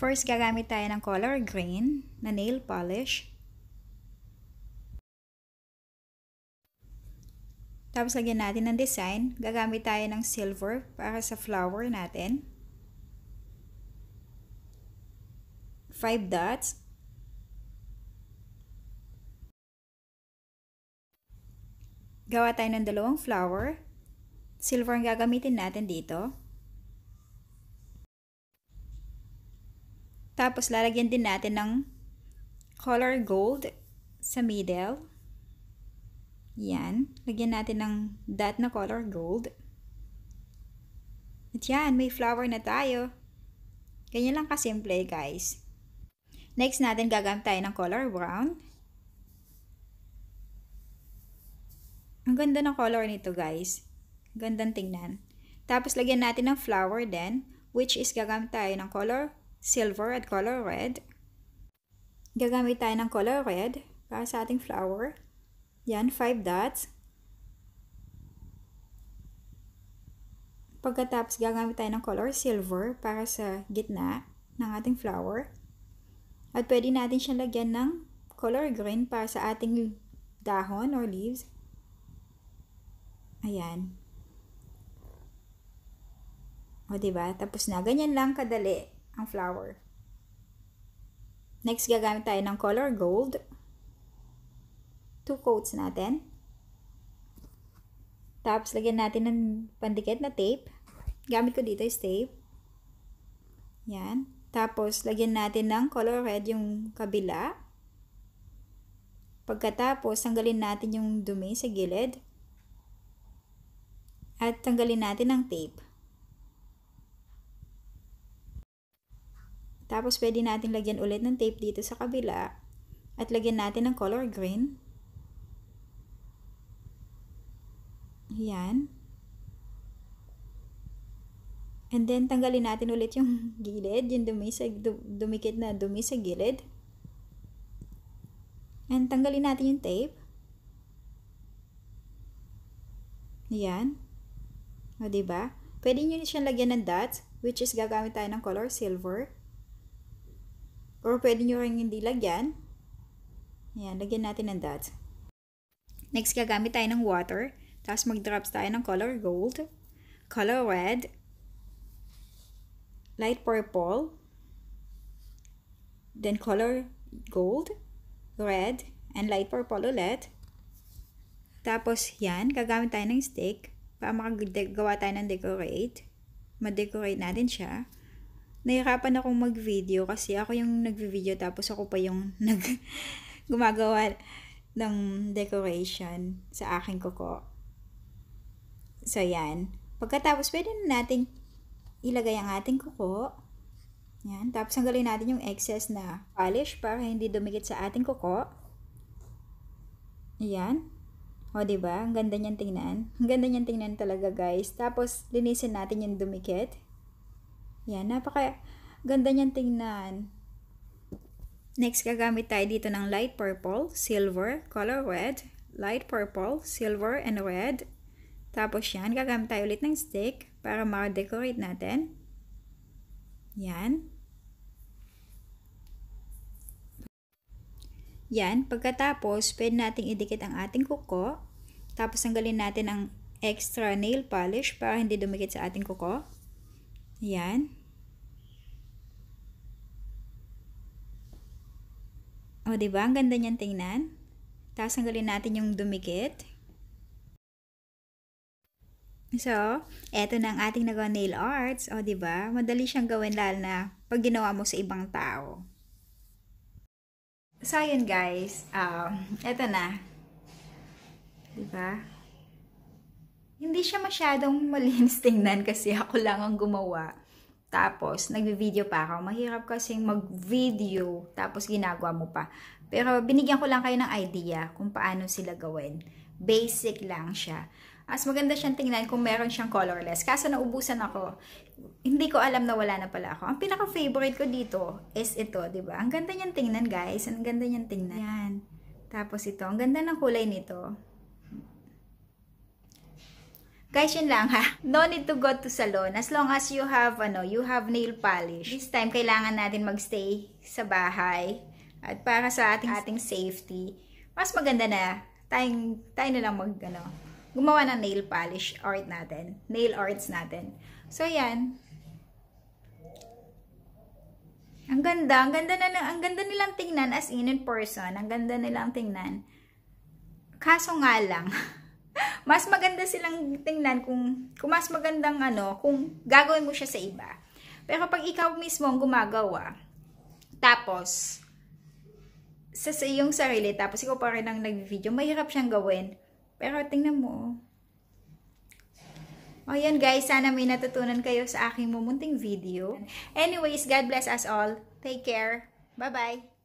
First, gagamit tayo ng color green na nail polish. Tapos, lagyan natin ng design. Gagamit tayo ng silver para sa flower natin. 5 dots. Gawa tayo ng dalawang flower. Silver ang gagamitin natin dito. Tapos, lalagyan din natin ng color gold sa middle. Yan. Lagyan natin ng dot na color gold. At yan, may flower na tayo. Ganyan lang kasimple, guys. Next natin, gagamit tayo ng color brown. Ang ganda ng color nito, guys. Gandang tingnan. Tapos, lagyan natin ng flower din, which is gagamit tayo ng color silver at color red. Gagamit tayo ng color red para sa ating flower. Yan, 5 dots. Pagkatapos, gagamit tayo ng color silver para sa gitna ng ating flower. At pwede natin siyang lagyan ng color green para sa ating dahon or leaves. Ayan. O, diba? Tapos na. Ganyan lang kadali ang flower. Next, gagamit tayo ng color gold. 2 coats natin. Tapos, lagyan natin ng pandikit na tape. Gamit ko dito is tape. Yan. Tapos, lagyan natin ng color red yung kabila. Pagkatapos, tanggalin natin yung dumi sa gilid. At tanggalin natin ng tape. Tapos, pwede natin lagyan ulit ng tape dito sa kabila. At lagyan natin ng color green. Yan. And then, tanggalin natin ulit yung gilid, yung dumikit na dumi sa gilid. And tanggalin natin yung tape. Yan. O, diba? Pwede nyo siyang lagyan ng dots, which is gagamit tayo ng color silver. Or pwede nyo rin hindi lagyan. Yan, lagyan natin ng dots. Next, gagamit tayo ng water. Tapos mag-drops tayo ng color gold, color red, light purple, then color gold, red, and light purple ulit. Tapos yan, gagamit tayo ng stick para makagawa tayo ng decorate. Ma-decorate natin siya. Nahirapan akong mag-video kasi ako yung nag-video tapos ako pa yung gumagawa ng decoration sa aking kuko. So, yan. Pagkatapos, pwede na natin ilagay ang ating kuko. Yan. Tapos, tanggalin natin yung excess na polish para hindi dumikit sa ating kuko. Yan. O, diba? Ang ganda niyan tingnan. Ang ganda niyan tingnan talaga, guys. Tapos, linisin natin yung dumikit. Yan. Napaka ganda niyan tingnan. Next, gagamit tayo dito ng light purple, silver, color red, light purple, silver, and red. Tapos yan, gagamit tayo ulit ng stick para ma-decorate natin. Yan. Yan, pagkatapos, pwede nating idikit ang ating kuko. Tapos, tanggalin natin ang extra nail polish para hindi dumikit sa ating kuko. Yan. O, diba? Ang ganda niyan tingnan. Tapos, tanggalin natin yung dumikit. So, eto na ang ating nagawa nail arts. O, diba? Madali siyang gawin lalo na pag ginawa mo sa ibang tao. So, yun guys. Eto na. Diba? Hindi siya masyadong malinis tingnan kasi ako lang ang gumawa. Tapos, nagvi-video pa ako. Mahirap kasing mag-video tapos ginagawa mo pa. Pero, binigyan ko lang kayo ng idea kung paano sila gawin. Basic lang siya. As maganda siyang tingnan kung meron siyang colorless. Kaso naubusan ako. Hindi ko alam na wala na pala ako. Ang pinaka-favorite ko dito is ito, diba? Ang ganda niyang tingnan, guys. Ang ganda niyang tingnan. Yan. Tapos ito, ang ganda ng kulay nito. Guys, yun lang ha. No need to go to salon. As long as you have, you have nail polish. This time, kailangan natin magstay sa bahay. At para sa ating safety, mas maganda na tayo na lang gumawa ng nail polish art natin. Nail arts natin. So, yan. Ang ganda nilang tingnan as in person. Ang ganda nilang tingnan. Kaso nga lang, mas maganda silang tingnan kung mas magandang kung gagawin mo siya sa iba. Pero pag ikaw mismo ang gumagawa, tapos sa iyong sarili, tapos ikaw pa rin ang nag-video, mahirap siyang gawin. Pero tingnan mo. O yan guys, sana may natutunan kayo sa aking mumunting video. Anyways, God bless us all. Take care. Bye-bye.